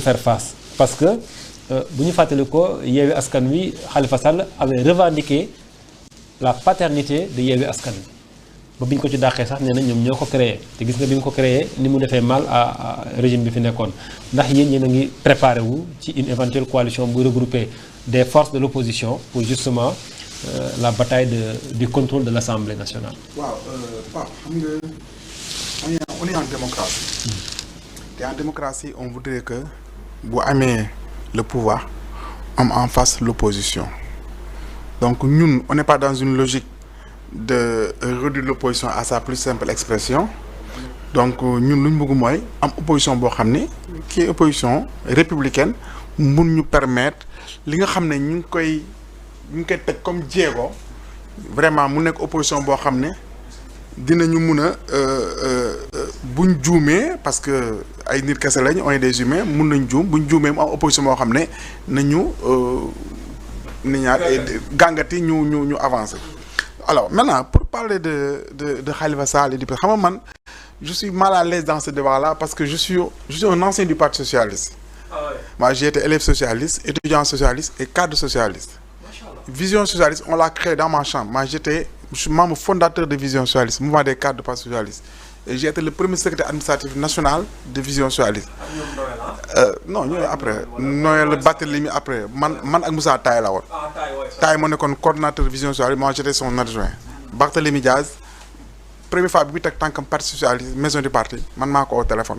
faire face parce que bu ñu fàttali ko Yewwi Askan Wi Khalifa Sall avait revendiqué la paternité de Yewwi Askan Wi ba bi ñu ko ci dàqee sax nee na ñoom ñoo ko créé te gis nga bi mu ko créé ni mu defee mal à régime bi fi nekkoon ndax yéen a ngi préparé wu ci une éventuelle coalition bu regrouper des forces de l'opposition pour justement la bataille du contrôle de l'Assemblée nationale. waaw Pape xam nga on est en démocratie. te en démocratie on voudrait que bu amee le pouvoir am en face l'opposition donc ñun on n'est pas dans une logique de réduire l'opposition à sa plus simple expression donc ñun lu ñu bëgg mooy am opposition boo xam ne qui est opposition républicaine mun ñu permettre li nga xam ne ñu ngi koy teg comme jéego vraiment mu nekk opposition boo xam ne dinañu mun a buñ juumee parce que ay nit kese lañ on est des humains mun nañ juum buñ juumee mu am opposition boo xam ne nañu ni ñaar gàngati ñu avancer. Alors maintenant pour parler de Khalifa Sall et du xam nga man je suis mal à l'aise dans ce débat-là parce que je suis un ancien du Parti socialiste. Ah ouais. Moi j'ai été élève socialiste, étudiant socialiste et cadre socialiste. Vision socialiste on l'a créé dans ma chambre. Moi je suis membre fondateur de Vision socialiste, mouvement des cadres du Parti socialiste. Et j'ai été le premier secrétaire administratif national de Vision socialiste. Non ñooy après Noël Barthélémy après man ak Moussa Taye la woon. Taye moo nekkoon coordonnateur Vision socialiste, moi j'étais son adjoint. Barthélémy Diaz première fois bi mu teg tànkam Parti socialiste maison du parti man maa ko au téléphone.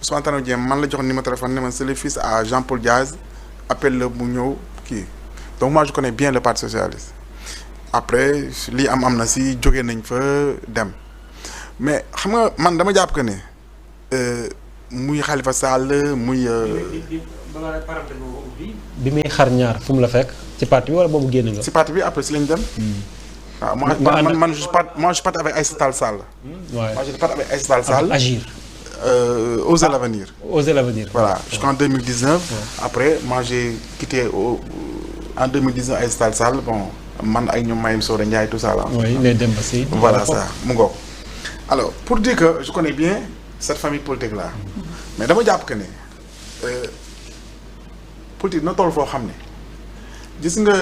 Ousmane Tanor Dieng man la jox numéro téléphone ne ma c'est le fils à Jean-Paul Diaz appelle le mu ñëw kii donc moi je connais bien le Parti socialiste. Après lii am na si jóge nañ fa dem mais xam nga man dama jàpp que ne muy Khalifa Sall muy. bi muy xar ñaar fu mu la fekk ci parti bi wala boobu génn nga. ci parti bi après si lañ dem. waaw man je suis parti avec Aïssata Tall Sall. Moi je suis parti avec Aïssata Tall Sall. Agir. Oser l'avenir. Oser l'avenir. Voilà jusqu'en 2019. Ouais. Après moi j'ai quitté en 2019 Aïssata Tall Sall bon. Man ak ñoom Mayim Soda Ndiaye tout ça là. Oui, les Demba Sy. Voilà ça mu ngoog. Alors pour dire que je connais bien cette famille politique là mais dama jàpp que ne politique na toll foo xam ne gis nga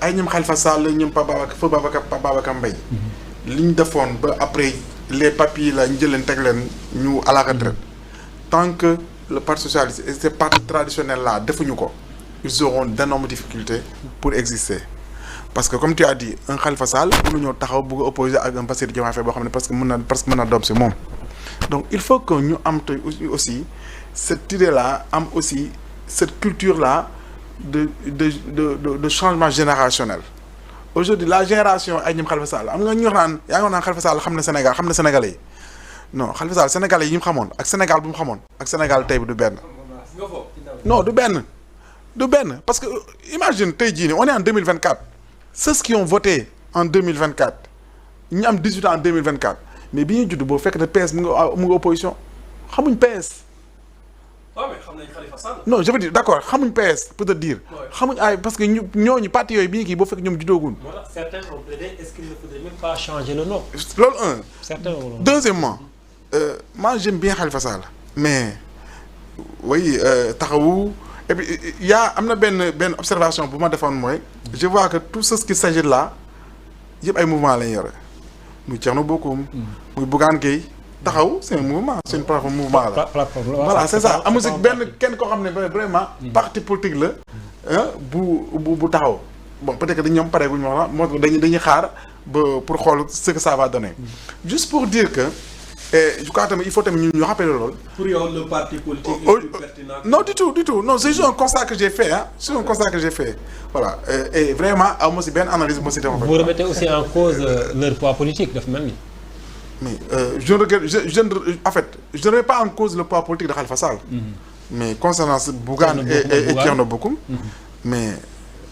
ay ñoom Khalifa Sall ñoom Pape Babacar Mbaye li ñu defoon ba après les papiers la ñu jël leen teg leen ñu à la retraite tant que le parti socialiste et ces partis traditionnels là defuñu ko ils auront d'énormes difficultés pour exister. Parce que comme tu as dit un Khalifa Sall mënuñoo taxaw bëgg a opposer ak un Bassirou Diomaye Faye boo xam ne parce que mën na doom si moom donc il faut que ñu am tey aussi cette idée là am aussi cette culture là de changement générationnel. Aujourd'hui la génération ay ñoom Khalifa Sall am nga ñu wax naan yaa ngi wax naan Khalifa Sall xam na Sénégal xam na Sénégalais yi non Khalifa Sall Sénégalais yi mu xamoon ak Sénégal bu mu xamoon ak Sénégal tey bi du benn. Non du benn parce que imagine tey jii nii on est en 2024. Ceux qui ont voté en 2024 ñu am 18 ans en 2024 mais bi ñuy judd boo fekk ne PS mu ngi opposition xamuñ PS. waaw mais xam nañ Khalifa Sall. Non je veux dire d'accord xamuñ PS pour te dire. xamuñ ay parce que ñooñu parti yooyu bi ñu kii boo fekk ñoom juddooguñ. moo tax certains ont plaidé est-ce qu'il ne faudrait même pas changer le nom. loolu un. Certains ont. Deuxièmement moi j'aime bien Khalifa Sall mais oui taxawu. Et puis am na benn observation bu ma defoon mooy je vois que tout ce qui s'agit là yëpp ay mouvement lañ yore muy Thierno Bocoum muy Bougane Gueye taxaw c'est un mouvement c'est une plateforme mouvement la voilà c'est ça amul si benn kenn koo xam ne vraiment parti politique la bu taxaw bon peut-être que ñoom pare guñu wax la moo dañuy xaar ba pour xool ce que ça va donner juste pour dire que et je crois tamit il faut tamit ñu rappeler loolu. Pour yow le parti politique est plus pertinent. Non du tout non c'est juste un constat que j'ai fait c'est un constat que j'ai fait voilà et vraiment amoo si benn analyse moo si defoon. Vous remettez aussi en cause leur poids politique dafa mel ni. Mais je ne remets pas en cause le poids politique de Khalifa Sall. Mais concernant Bougane et Thierno Bocoum. Mais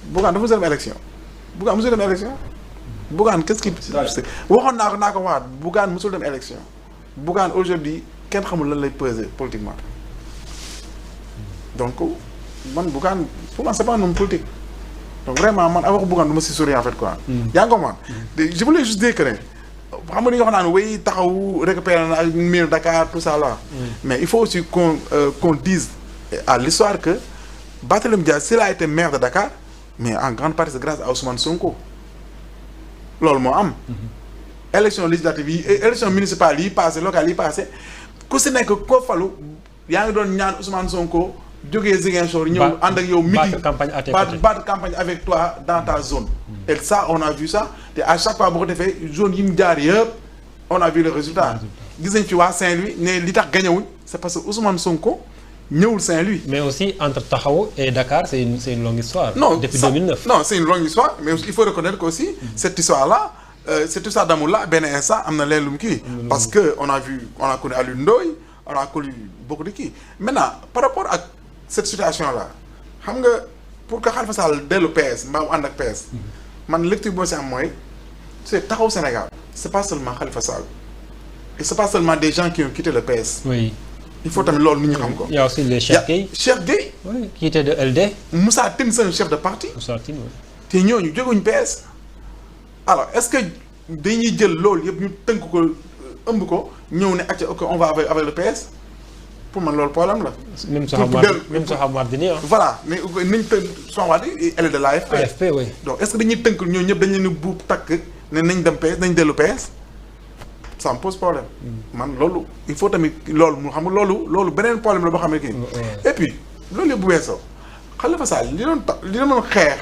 Bougane dafa mos a dem élection. Bougane qu'est-ce qui waxoon naa ko waxaat Bougane mosul dem élection. Bougane aujourd'hui kenn xamul lan lay peser politiquement donc man Bougane pour moi c'est pas un homme politique donc vraiment man waxu Bougane du ma si sori en fait quoi. yaa ngi ko man je voulais juste dire que xam nga ni nga xam naan way taxaw récupérer na ak mairie Dakar tout ça là. Mais il faut aussi qu'on dise à l'histoire que Barthélémy Dias s'il a été maire de Dakar mais en grande partie c'est grâce à Ousmane Sonko loolu moo am. élection législative yi élection municipale yi passé locale yi passé ku si nekk koo falu yaa ngi doon ñaan Ousmane Sonko jógee Ziguinchor ñëw ànd ak yow meeting battre campagne avec toi dans ta zone. Et ça on a vu ça te à chaque fois boo ko defee zone yi mu jaar yëpp on a vu le résultat. gis nañ ci waa Saint-Louis ne li tax gañewuñ c'est parce que Ousmane Sonko ñëwul Saint-Louis. mais aussi entre Taxawu et Dakar c'est une longue histoire. Non, depuis 2009. Non, c'est une longue histoire mais il faut reconnaître qu'aussi cette histoire-là cette histoire d'amour-là benn instant am na leen lu mu kii. parce que on a connu Alioune Ndoye on a connu beaucoup de kii maintenant par rapport ak cette situation-là xam nga pour que Khalifa Sall dellu PS mbaa mu ànd ak PS man lecture bi ma si am mooy c'est Taxawu Sénégal c'est pas seulement Khalifa Sall et c'est pas seulement des gens qui ont quitté le PS. Oui. Il faut tamit loolu nit ñi xam ko. Il y a aussi les Cheikh Gueye. Cheikh Gueye. Oui, qui était de LD. Moussa Tine c'est un chef de parti. Moussa Tine, oui. te ñooñu jóguñu PS. alors est-ce que dañuy jël loolu yëpp ñu tënk ko ëmb ko ñëw ne acca ok on va avec le PS pour man loolu problème la. même Soham Wardini voilà mais niñ tënk Soham Wardini elle est de l'AFP. AFP oui. donc est-ce que dañuy tënk ñooñu ñëpp dañ leen di buub takk ne nañ dem PS nañ dellu PS. ça me pose problème. man loolu il faut tamit loolu mu xam nga loolu beneen problème la boo xam ne kii. et puis loolu yëpp bu weesoo Khalifa Sall li doon xeex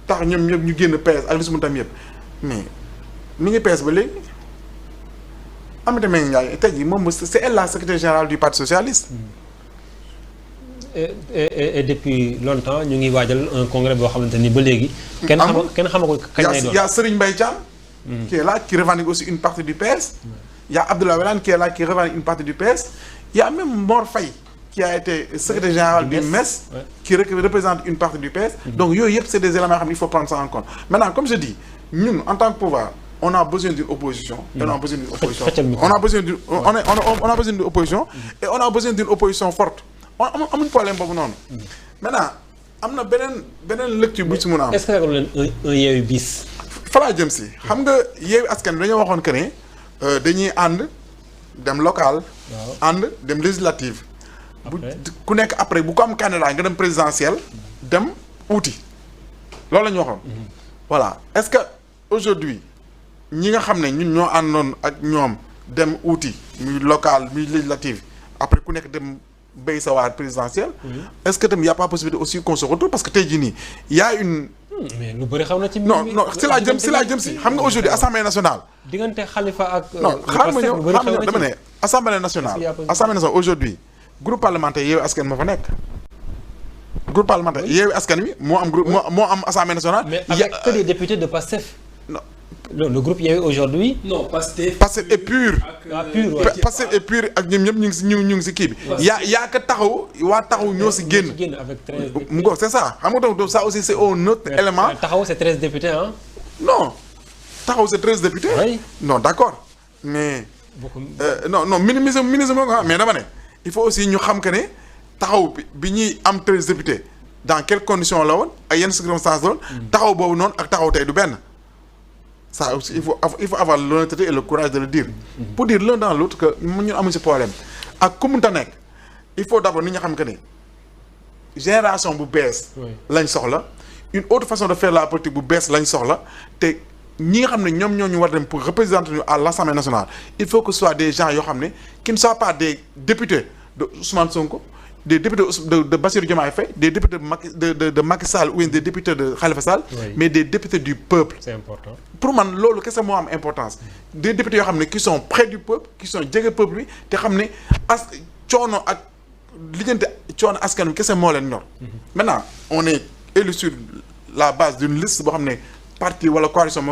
tax ñoom ñëpp ñu génn PS ak li su mu tam yëpp mais mi ngi PS ba léegi Aminata Mbengue Ndiaye tey jii moom c'est elle la secrétaire générale du parti socialiste. et depuis longtemps ñu ngi waajal un congrès boo xamante ni ba léegi. kenn xamagul kañ lay doon. y a Serigne Mbaye Thiam. Qui est là, qui revendique aussi une partie du PS. Il y a Abdoulaye Wilane qui est là, qui revendique une partie du PS. Il y a même Mor Faye, qui a été secrétaire général du MES, qui représente une partie du PS. Donc, c'est des éléments qu'il faut prendre ça en compte. Maintenant, comme je dis, nous, en tant que pouvoir, on a besoin d'une opposition. Et on a besoin d'une opposition. On a besoin d'une opposition. Et on a besoin d'une opposition forte. On a un problème pour nous. Maintenant, on a une lecture. Est-ce que vous avez un Yewwi bis? Fala jëm si xam nga Yewwi Askan Wi dañoo waxoon que ne dañuy ànd dem local. ànd dem législative. bu ku nekk après bu ko am candidat nga dem présidentiel dem uuti loolu la ñu waxoon. voilà est-ce que aujourd'hui ñi nga xam ne ñun ñoo àndoon ak ñoom dem uuti muy local muy législative après ku nekk dem béy sa waar présidentiel. est-ce que tam y a pas possibilité aussi qu'on se retrouve parce que tey jii nii y a une. mais lu bëri xam na ci. non si laa jëm si xam nga aujourd'hui assemblée nationale. diggante Khalifa ak. non xam nga dama ne assemblée nationale aujourd'hui groupe parlementaire Yewwi Askan moo fa nekk. groupe parlementaire Yewwi Askan Wi moo am groupe moo am assemblée nationale. mais avec que des députés de Pastef. non le groupe Yewwi aujourd'hui. non Pastef est pur. Pastef est pur ak ñoom ñëpp ñu ngi si kii bi. yaa ka taxaw waa taxaw ñoo si génn. avec 13 députés. mu c'est ça xam nga donc ça aussi c'est un autre élément. taxaw c'est 13 députés hein. non taxaw c'est 13 députés. oui non d'accord mais. non minimiser ko mais dama ne il faut aussi ñu xam que ne taxaw bi ñuy am 13 députés dans quelles conditions la woon ak yenn circonstances la woon. taxaw boobu noonu ak taxaw tey du benn. ça aussi il faut avoir l'honnêteté et le courage de le dire. pour dire l'un dans l'autre que ñun amuñu ci problème ak ku munta nekk il faut d'abord nit ñi xam que ne génération bu bees. lañ soxla une autre façon de faire la politique bu bees lañ soxla te ñi nga xam ne ñoom ñoo ñu war dem pour représenter ñu à l'Assemblée nationale il faut que ce soit des gens yoo xam ne qui ne soient pas des députés de Ousmane Sonko. des députés de Bassirou Diomaye Faye, des députés de Macky Sall ou des députés de Khalifa Sall, mais des députés du peuple. C'est important. Pour moi, c'est ce qui a importance. Des députés qui sont près du peuple, qui sont près du peuple, qui sont maintenant, on est élu sur la base d'une liste, parti ou la coalition